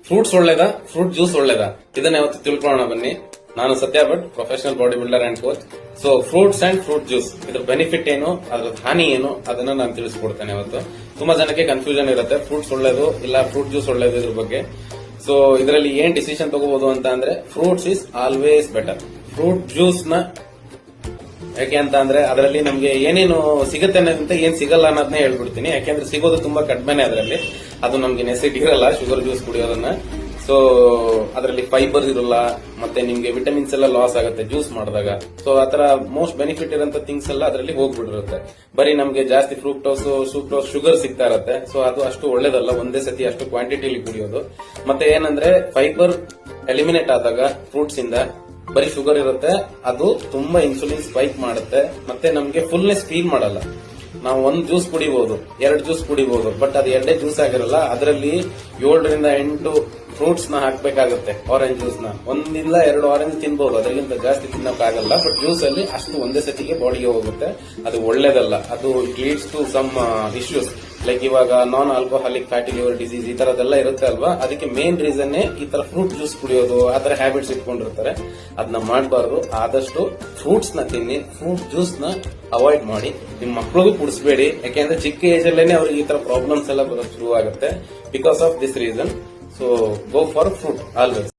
Fruits ಒಳ್ಳೇದಾ, fruit juice ಒಳ್ಳೇದಾ, ಇದನ್ನ ಯಾವತ್ತು ತಿಳ್ಕೊಳ್ಳೋಣ ಬನ್ನಿ. ನಾನು ಸತ್ಯ Bhat, professional body builder and coach. So fruits and fruit juice, ಇದ್ರ ಬೆನಿಫಿಟ್ ಏನು, ಅದ್ರ ಹಾನಿ ಏನು, ಅದನ್ನ ನಾನು ತಿಳಿಸ್ಕೊಡ್ತೇನೆ ಇವತ್ತು. ತುಂಬಾ ಜನಕ್ಕೆ ಕನ್ಫ್ಯೂಷನ್ ಇರುತ್ತೆ, ಫ್ರೂಟ್ಸ್ ಒಳ್ಳೇದು ಇಲ್ಲ ಫ್ರೂಟ್ ಜ್ಯೂಸ್ ಒಳ್ಳೇದು ಇದ್ರ ಬಗ್ಗೆ. ಸೊ ಇದರಲ್ಲಿ ಏನ್ ಡಿಸಿಷನ್ ತಗೋಬಹುದು ಅಂತ ಅಂದ್ರೆ, fruits is always better. Fruit juice ನ ಯಾಕೆ ಅಂತ ಅಂದ್ರೆ ಅದರಲ್ಲಿ ನಮ್ಗೆ ಏನೇನು ಸಿಗುತ್ತೆ ಅನ್ನೋದಂತ ಏನ್ ಸಿಗಲ್ಲ ಅನ್ನೋದನ್ನೇ ಹೇಳ್ಬಿಡ್ತೀನಿ. ಯಾಕೆಂದ್ರೆ ಸಿಗೋದು ತುಂಬಾ ಕಡಿಮೆನೆ ಅದರಲ್ಲಿ, ಅದು ನಮ್ಗೆ ನೆಸಿಟಿ ಇರಲ್ಲ ಶುಗರ್ ಜ್ಯೂಸ್ ಕುಡಿಯೋದನ್ನ. ಸೊ ಅದರಲ್ಲಿ ಫೈಬರ್ ಇರಲ್ಲ, ಮತ್ತೆ ನಿಮ್ಗೆ ವಿಟಮಿನ್ಸ್ ಎಲ್ಲ ಲಾಸ್ ಆಗುತ್ತೆ ಜ್ಯೂಸ್ ಮಾಡಿದಾಗ. ಸೊ ಆತರ ಮೋಸ್ಟ್ ಬೆನಿಫಿಟ್ ಇರೋಂತ ಥಿಂಗ್ಸ್ ಎಲ್ಲ ಅದರಲ್ಲಿ ಹೋಗ್ಬಿಟ್ಟಿರುತ್ತೆ. ಬರೀ ನಮ್ಗೆ ಜಾಸ್ತಿ ಫ್ರೂಕ್ಟೋಸ್ ಶುಗರ್ ಸಿಗ್ತಾ ಇರುತ್ತೆ. ಸೊ ಅದು ಅಷ್ಟು ಒಳ್ಳೇದಲ್ಲ ಒಂದೇ ಸತಿ ಅಷ್ಟು ಕ್ವಾಂಟಿಟಿಲಿ ಕುಡಿಯೋದು. ಮತ್ತೆ ಏನಂದ್ರೆ ಫೈಬರ್ ಎಲಿಮಿನೇಟ್ ಆದಾಗ ಫ್ರೂಟ್ಸ್ ಇಂದ ಬರೀ ಶುಗರ್ ಇರುತ್ತೆ, ಅದು ತುಂಬಾ ಇನ್ಸುಲಿನ್ ಸ್ಪೈಕ್ ಮಾಡುತ್ತೆ. ಮತ್ತೆ ನಮ್ಗೆ ಫುಲ್ನೆಸ್ ಫೀಲ್ ಮಾಡಲ್ಲ. ನಾವು ಒಂದ್ ಜ್ಯೂಸ್ ಕುಡಿಬಹುದು, 2 ಜ್ಯೂಸ್ ಕುಡಿಬಹುದು, ಬಟ್ ಅದು 2 ಜ್ಯೂಸ್ ಆಗಿರಲ್ಲ. ಅದರಲ್ಲಿ 7 ರಿಂದ 8 ಫ್ರೂಟ್ಸ್ ನ ಹಾಕ್ಬೇಕಾಗುತ್ತೆ. ಆರೆಂಜ್ ಜ್ಯೂಸ್ ನ 1 ಇಲ್ಲ 2 ಆರೆಂಜ್ ತಿನ್ಬಹುದು, ಅದಕ್ಕಿಂತ ಜಾಸ್ತಿ ತಿನ್ನೋಕ್ಕಾಗಲ್ಲ. ಬಟ್ ಜ್ಯೂಸ್ ಅಲ್ಲಿ ಅಷ್ಟು ಒಂದೇ ಸತಿಗೆ ಬಾಡಿಗೆ ಹೋಗುತ್ತೆ, ಅದು ಒಳ್ಳೇದಲ್ಲ. ಅದು it leads to some issues like ಇವಾಗ non alcoholic fatty liver disease ಈ ತರದೆಲ್ಲ ಇರುತ್ತೆ ಅಲ್ವಾ. ಅದಕ್ಕೆ ಮೇನ್ ರೀಸನ್ ಈ ತರ ಫ್ರೂಟ್ ಜ್ಯೂಸ್ ಕುಡಿಯೋದು, ಆ ತರ ಹ್ಯಾಬಿಟ್ಸ್ ಇಟ್ಕೊಂಡಿರ್ತಾರೆ. ಅದನ್ನ ಮಾಡಬಾರ್ದು. ಆದಷ್ಟು ಫ್ರೂಟ್ಸ್ ನ ತಿನ್ನಿ, ಫ್ರೂಟ್ ಜ್ಯೂಸ್ ನ ಅವಾಯ್ಡ್ ಮಾಡಿ. ನಿಮ್ ಮಕ್ಕಳಿಗೂ ಕುಡಿಸಬೇಡಿ, ಯಾಕೆಂದ್ರೆ ಚಿಕ್ಕ ಏಜ್ ಅಲ್ಲೇನೆ ಅವ್ರಿಗೆ ಈ ತರ ಪ್ರಾಬ್ಲಮ್ಸ್ ಎಲ್ಲ ಬರೋದು ಶುರು ಆಗುತ್ತೆ because of this reason. So go for fruit always.